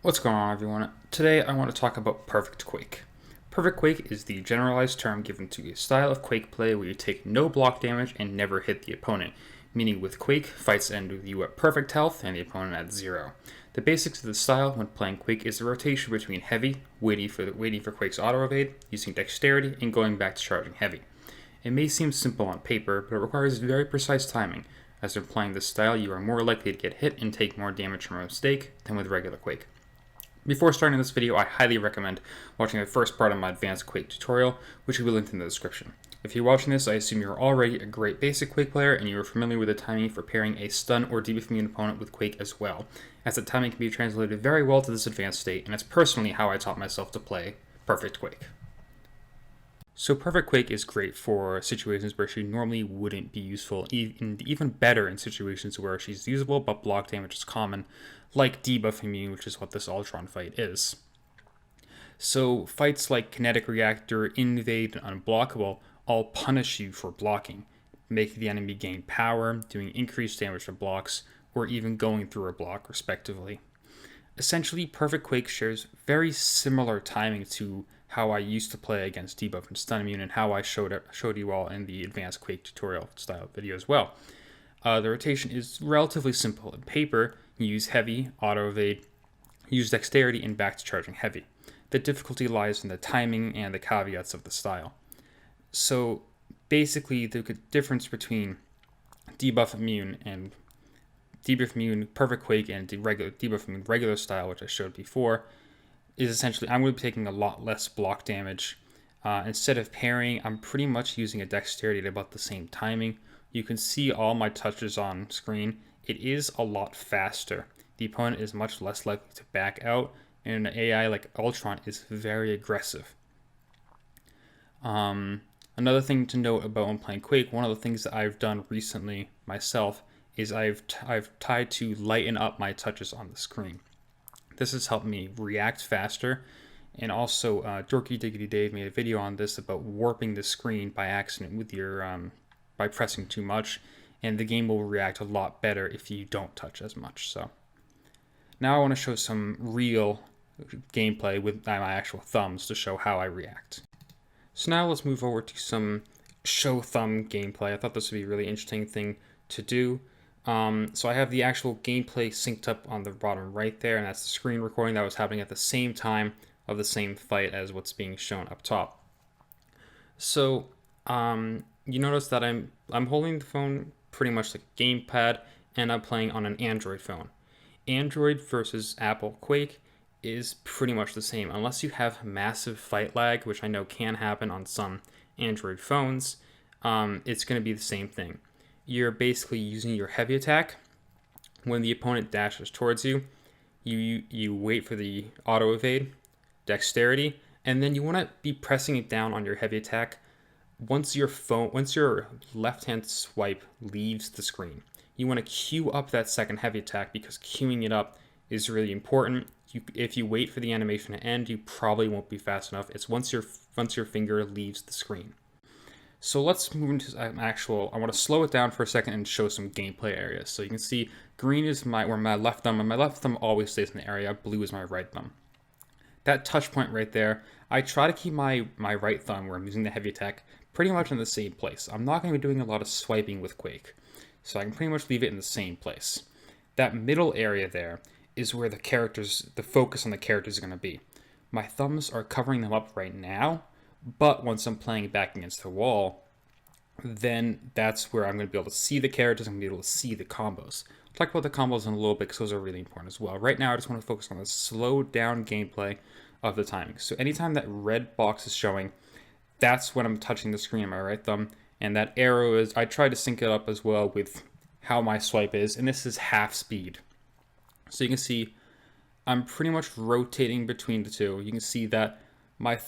What's going on, everyone? Today I want to talk about Perfect Quake. Perfect Quake is the generalized term given to a style of Quake play where you take no block damage and never hit the opponent, meaning with Quake, fights end with you at perfect health and the opponent at 0. The basics of the style when playing Quake is the rotation between heavy, waiting for Quake's auto evade, using dexterity, and going back to charging heavy. It may seem simple on paper, but it requires very precise timing, as when playing this style you are more likely to get hit and take more damage from a mistake than with regular Quake. Before starting this video, I highly recommend watching the first part of my advanced Quake tutorial, which will be linked in the description. If you're watching this, I assume you're already a great basic Quake player and you are familiar with the timing for pairing a stun or debuff immune opponent with Quake as well, as the timing can be translated very well to this advanced state, and it's personally how I taught myself to play Perfect Quake. So Perfect Quake is great for situations where she normally wouldn't be useful, even better in situations where she's usable but block damage is common, like debuff immune, which is what this Ultron fight is. So fights like Kinetic Reactor, Invade, and Unblockable all punish you for blocking, making the enemy gain power, doing increased damage to blocks, or even going through a block, respectively. Essentially, Perfect Quake shares very similar timing to how I used to play against debuff and stun immune, and how I showed you all in the advanced Quake tutorial style video as well. The rotation is relatively simple. In paper, you use heavy, auto evade, use dexterity, and back to charging heavy. The difficulty lies in the timing and the caveats of the style. So basically, the difference between debuff immune, Perfect Quake, and the debuff immune regular style, which I showed before, is essentially I'm going to be taking a lot less block damage. Instead of parrying, I'm pretty much using a dexterity at about the same timing. You can see all my touches on screen. It is a lot faster. The opponent is much less likely to back out, and an AI like Ultron is very aggressive. Another thing to note about when playing Quake, one of the things that I've done recently myself is I've tried to lighten up my touches on the screen. This has helped me react faster, and also Dorky Diggity Dave made a video on this about warping the screen by accident with your by pressing too much, and the game will react a lot better if you don't touch as much. So now I want to show some real gameplay with my actual thumbs to show how I react. So now let's move over to some show thumb gameplay. I thought this would be a really interesting thing to do. So I have the actual gameplay synced up on the bottom right there, and that's the screen recording that was happening at the same time of the same fight as what's being shown up top. So you notice that I'm holding the phone pretty much like a gamepad, and I'm playing on an Android phone. Android versus Apple Quake is pretty much the same, unless you have massive fight lag, which I know can happen on some Android phones. It's going to be the same thing. You're basically using your heavy attack. When the opponent dashes towards you, you wait for the auto evade, dexterity, and then you want to be pressing it down on your heavy attack once your left hand swipe leaves the screen. You want to queue up that second heavy attack, because queuing it up is really important. If you wait for the animation to end, you probably won't be fast enough. It's once your finger leaves the screen. So let's move into I want to slow it down for a second and show some gameplay areas. So you can see green is where my left thumb, and my left thumb always stays in the area. Blue is my right thumb. That touch point right there, I try to keep my right thumb, where I'm using the heavy attack, pretty much in the same place. I'm not going to be doing a lot of swiping with Quake, so I can pretty much leave it in the same place. That middle area there is where the focus on the characters is going to be. My thumbs are covering them up right now, but once I'm playing back against the wall, then that's where I'm going to be able to see the characters. I'm going to be able to see the combos. I'll talk about the combos in a little bit, because those are really important as well. Right now, I just want to focus on the slowed down gameplay of the timing. So anytime that red box is showing, that's when I'm touching the screen on my right thumb. And that arrow is, I try to sync it up as well with how my swipe is, and this is half speed. So you can see I'm pretty much rotating between the two. You can see that my right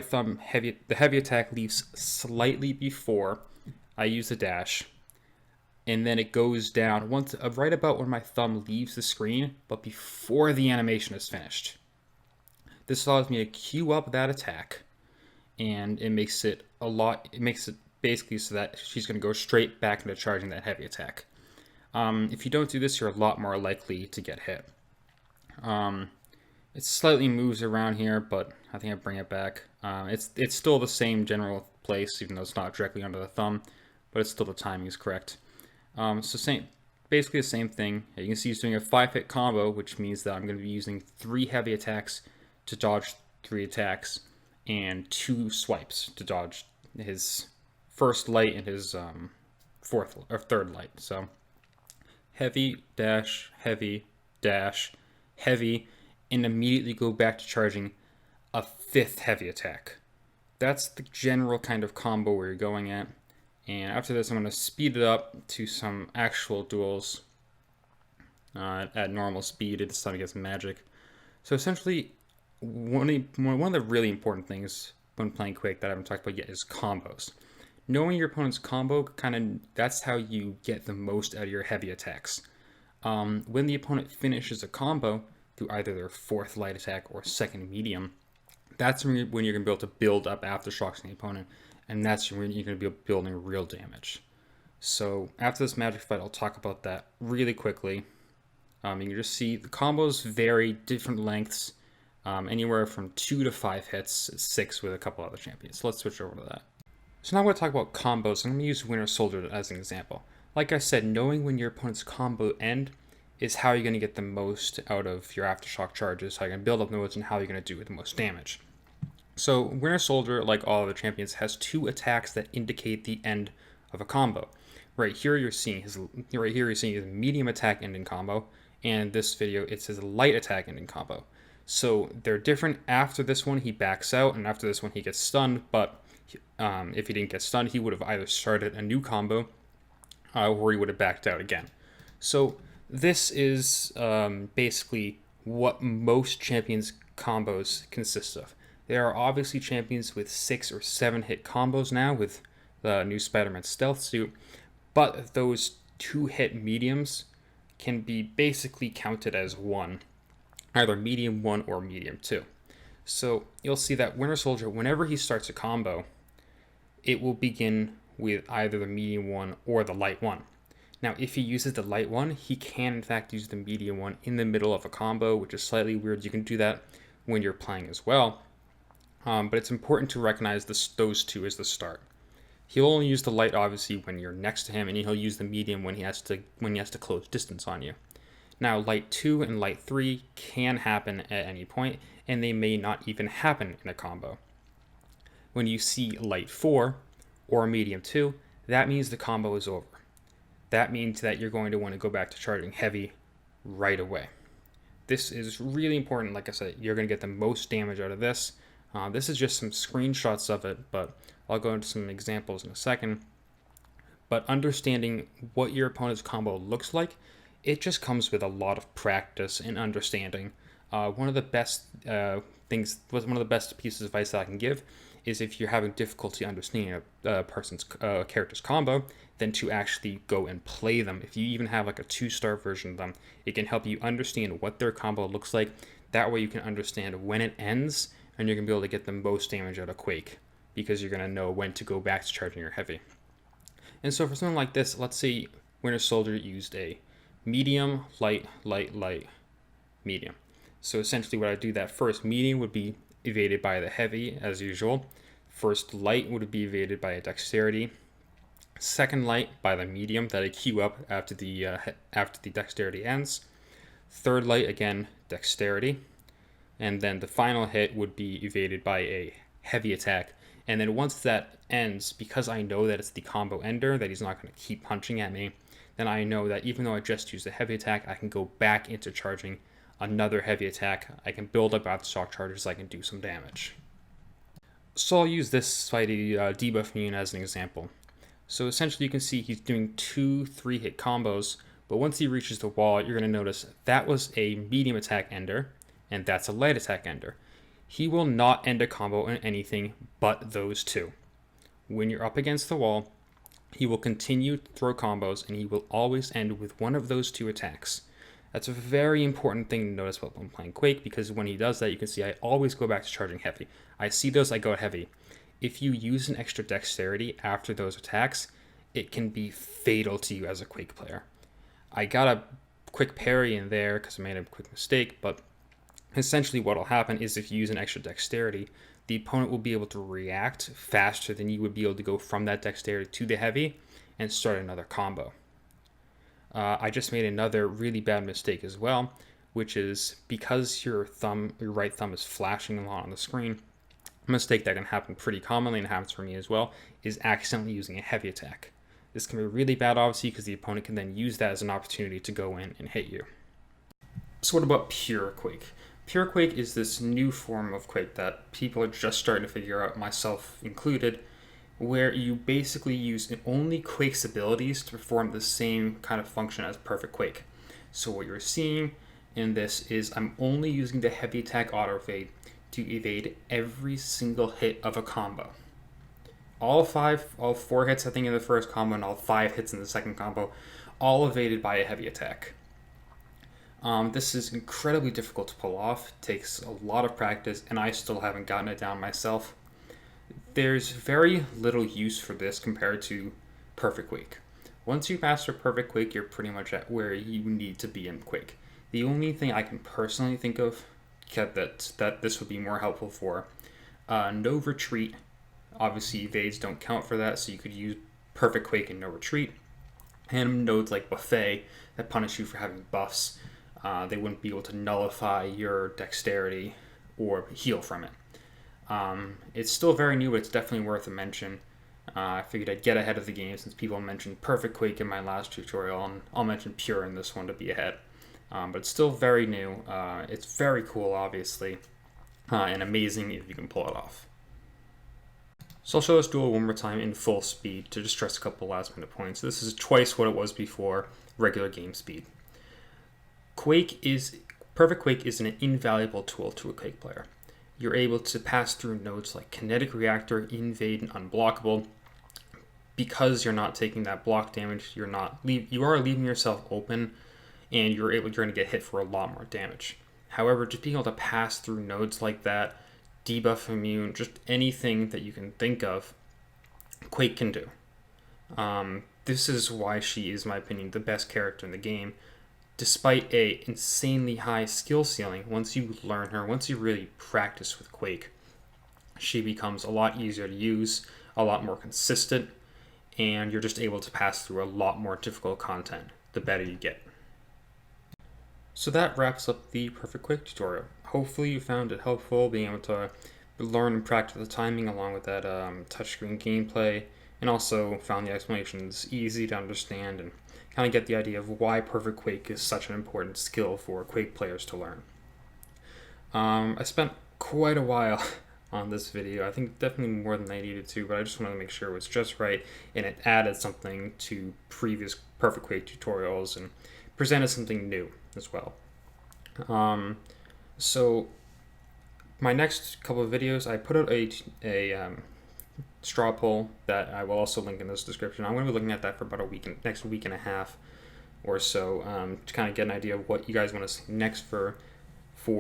thumb, the heavy attack leaves slightly before I use the dash, and then it goes down right about when my thumb leaves the screen, but before the animation is finished. This allows me to queue up that attack, and it makes it basically so that she's going to go straight back into charging that heavy attack. If you don't do this, you're a lot more likely to get hit. It slightly moves around here, but I think I bring it back. It's still the same general place, even though it's not directly under the thumb, but it's still the timing is correct. Basically the same thing. You can see he's doing a 5-hit combo, which means that I'm going to be using 3 heavy attacks to dodge 3 attacks, and 2 swipes to dodge his first light and his fourth or third light. So heavy, dash, heavy, dash, heavy, and immediately go back to charging a 5th heavy attack. That's the general kind of combo where you're going at. And after this, I'm going to speed it up to some actual duels at normal speed. This time against magic. So essentially, one of the really important things when playing Quake that I haven't talked about yet is combos. Knowing your opponent's combo, that's how you get the most out of your heavy attacks. When the opponent finishes a combo through either their 4th light attack or 2nd medium, that's when you're going to be able to build up aftershocks on the opponent, and that's when you're going to be building real damage. So after this magic fight, I'll talk about that really quickly. You can just see the combos vary different lengths, anywhere from 2 to 5 hits, 6 with a couple other champions. So let's switch over to that. So now I'm going to talk about combos. I'm going to use Winter Soldier as an example. Like I said, knowing when your opponent's combo end is how you're going to get the most out of your aftershock charges, how you're going to build up nodes, and how you're going to do the most damage. So Winter Soldier, like all other champions, has 2 attacks that indicate the end of a combo. Right here you're seeing his medium attack ending combo, and this video it's his light attack ending combo. So they're different. After this one he backs out, and after this one he gets stunned, but if he didn't get stunned, he would have either started a new combo or he would have backed out again. So this is basically what most champions combos consist of. There are obviously champions with 6 or 7 hit combos now with the new Spider-Man stealth suit, but those 2-hit mediums can be basically counted as one, either medium 1 or medium 2. So you'll see that Winter Soldier, whenever he starts a combo, it will begin with either the medium 1 or the light 1. Now, if he uses the light 1, he can in fact use the medium 1 in the middle of a combo, which is slightly weird. You can do that when you're playing as well. But it's important to recognize those 2 as the start. He'll only use the light obviously when you're next to him, and he'll use the medium when he has to close distance on you. Now, light 2 and light 3 can happen at any point, and they may not even happen in a combo. When you see light 4 or medium 2, that means the combo is over. That means that you're going to want to go back to charging heavy right away. This is really important. Like I said, you're going to get the most damage out of this. This is just some screenshots of it, but I'll go into some examples in a second. But understanding what your opponent's combo looks like, it just comes with a lot of practice and understanding. One of the best pieces of advice that I can give is if you're having difficulty understanding a person's character's combo, then to actually go and play them. If you even have like a 2-star version of them, it can help you understand what their combo looks like. That way you can understand when it ends, and you're going to be able to get the most damage out of Quake, because you're going to know when to go back to charging your heavy. And so for something like this, let's say Winter Soldier used a medium, light, light, light, medium. So essentially what I do, that first medium would be evaded by the heavy as usual. First light would be evaded by a dexterity. Second light by the medium that I queue up after the dexterity ends. Third light, again, dexterity. And then the final hit would be evaded by a heavy attack. And then once that ends, because I know that it's the combo ender, that he's not going to keep punching at me, then I know that even though I just used a heavy attack, I can go back into charging another heavy attack. I can build up aftershock charges, I can do some damage. So I'll use this Spidey debuff immune as an example. So essentially you can see he's doing 2 3-hit combos, but once he reaches the wall, you're going to notice that was a medium attack ender, and that's a light attack ender. He will not end a combo in anything but those 2. When you're up against the wall, he will continue to throw combos, and he will always end with one of those 2 attacks. That's a very important thing to notice when I'm playing Quake, because when he does that, you can see I always go back to charging heavy. I see those, I go heavy. If you use an extra dexterity after those attacks, it can be fatal to you as a Quake player. I got a quick parry in there because I made a quick mistake, but Essentially what will happen is if you use an extra dexterity, the opponent will be able to react faster than you would be able to go from that dexterity to the heavy and start another combo. I just made another really bad mistake as well, which is because your right thumb is flashing a lot on the screen, a mistake that can happen pretty commonly and happens for me as well, is accidentally using a heavy attack. This can be really bad, obviously, because the opponent can then use that as an opportunity to go in and hit you. So what about pure Quake? Pure Quake is this new form of Quake that people are just starting to figure out, myself included, where you basically use only Quake's abilities to perform the same kind of function as Perfect Quake. So what you're seeing in this is I'm only using the heavy attack auto evade to evade every single hit of a combo. All 4 hits I think in the first combo and all 5 hits in the second combo, all evaded by a heavy attack. This is incredibly difficult to pull off, takes a lot of practice, and I still haven't gotten it down myself. There's very little use for this compared to Perfect Quake. Once you master Perfect Quake, you're pretty much at where you need to be in Quake. The only thing I can personally think of that this would be more helpful for, no retreat. Obviously, evades don't count for that, so you could use Perfect Quake and no retreat. And nodes like Buffet that punish you for having buffs. They wouldn't be able to nullify your dexterity or heal from it. It's still very new, but it's definitely worth a mention. I figured I'd get ahead of the game since people mentioned Perfect Quake in my last tutorial, and I'll mention Pure in this one to be ahead. But it's still very new. It's very cool, obviously, and amazing if you can pull it off. So I'll show this duel one more time in full speed to just stress a couple last minute points. This is twice what it was before regular game speed. Perfect Quake is an invaluable tool to a Quake player. You're able to pass through nodes like Kinetic Reactor, Invade, and Unblockable. Because you're not taking that block damage, you are leaving yourself open, and you're going to get hit for a lot more damage. However, just being able to pass through nodes like that, debuff immune, just anything that you can think of, Quake can do. This is why she is, in my opinion, the best character in the game. Despite a insanely high skill ceiling, once you learn her, once you really practice with Quake, she becomes a lot easier to use, a lot more consistent, and you're just able to pass through a lot more difficult content the better you get. So that wraps up the Perfect Quake tutorial. Hopefully you found it helpful, being able to learn and practice the timing along with that touchscreen gameplay, and also found the explanations easy to understand and kind of get the idea of why Perfect Quake is such an important skill for Quake players to learn. I spent quite a while on this video. I think definitely more than I needed to, but I just wanted to make sure it was just right and it added something to previous Perfect Quake tutorials and presented something new as well. So my next couple of videos, I put out a straw poll that I will also link in this description. I'm going to be looking at that for about next week and a half or so, to kind of get an idea of what you guys want to see next for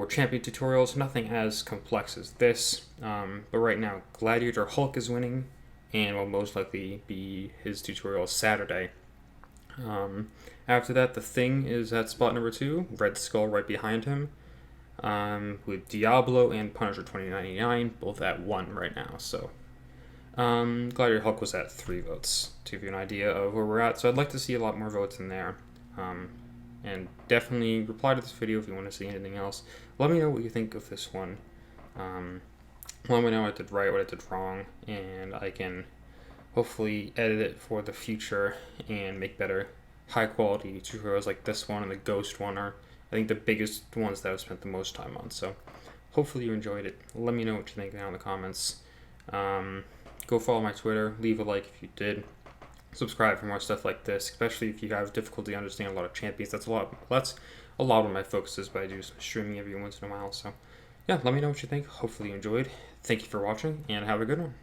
champion tutorials. Nothing as complex as this, but right now Gladiator Hulk is winning and will most likely be his tutorial Saturday. After that, the Thing is at spot number 2, Red Skull right behind him, with Diablo and Punisher 2099 both at 1 right now. So Gladiator Hulk was at 3 votes, to give you an idea of where we're at. So I'd like to see a lot more votes in there. And definitely reply to this video if you want to see anything else. Let me know what you think of this one. Let me know what I did right, what I did wrong, and I can hopefully edit it for the future and make better high quality tutorials like this one and the Ghost one are, I think, the biggest ones that I've spent the most time on. So hopefully you enjoyed it. Let me know what you think down in the comments. Go follow my Twitter, leave a like if you did. Subscribe for more stuff like this, especially if you have difficulty understanding a lot of champions. That's a lot of my focus is, but I do some streaming every once in a while. So yeah, let me know what you think. Hopefully you enjoyed. Thank you for watching and have a good one.